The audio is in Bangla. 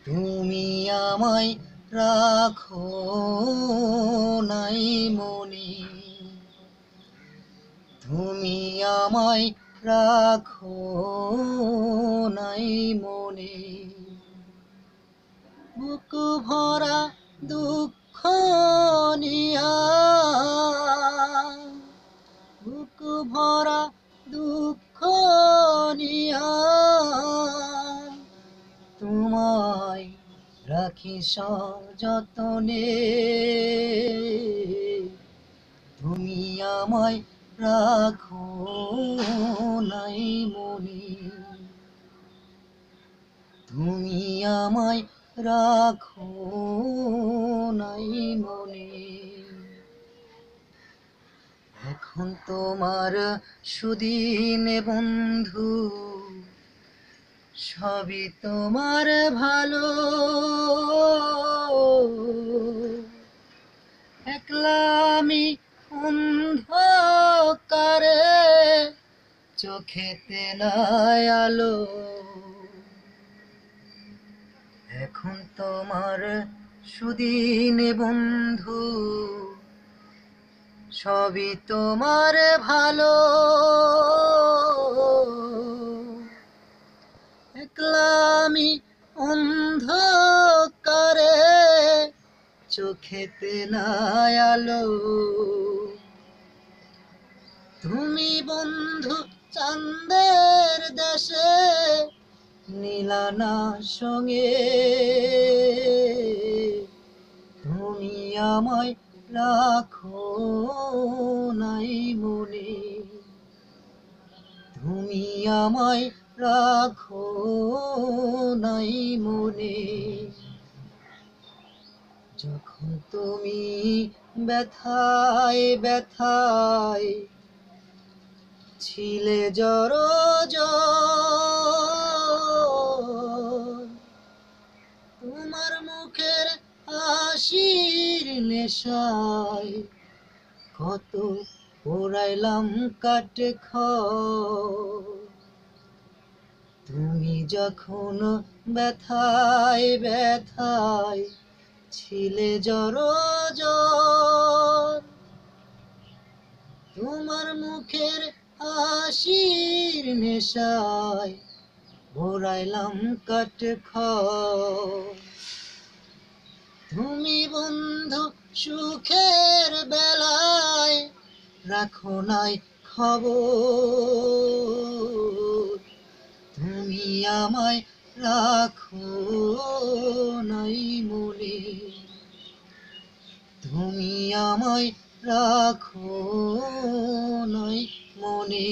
তুমি আমায় রাখো নাই মনে, তুমি আমায় রাখো নাই মনে। বুক ভরা দুঃখ নিয়া, বুক ভরা দুঃখ নিয়া তোমায় রাখি সযতনে। তুমি আমায় রাখো নাই মনে, তুমি আমায় রাখো নাই মনে। এখন তোমার সুদিন বন্ধু, সবই তোমার ভালো। একলা আমি অন্ধকারে, চোখেতে নাই আলো। এখন তোমার সুদিন বন্ধু, সবই তোমার ভালো। একলা আমি অন্ধকারে, চোখেতে নাই আলো। তুমি বন্ধু চাঁদের দেশে, নীলানা সঙ্গে। তুমি আমায় রাখো নাই মনে, তুমি আমায় রাখো নাই মনে। যখন তুমি ব্যথায় ব্যথায় ছিলে জড়জড়, তোমার মুখের হাসির নেশায় কত পোড়াইলাম কাটে খড়। তুমি যখন ব্যথায় ব্যথায় ছিলে জড়জড়, তোমার মুখের হাসির নেশায় পোড়াইলাম কাটে খড়। তুমি বন্ধু সুখের বেলায় রাখো নাই খবর, তুমি আমায় রাখো নাই মনে, তুমি আমায় রাখো নাই মনে।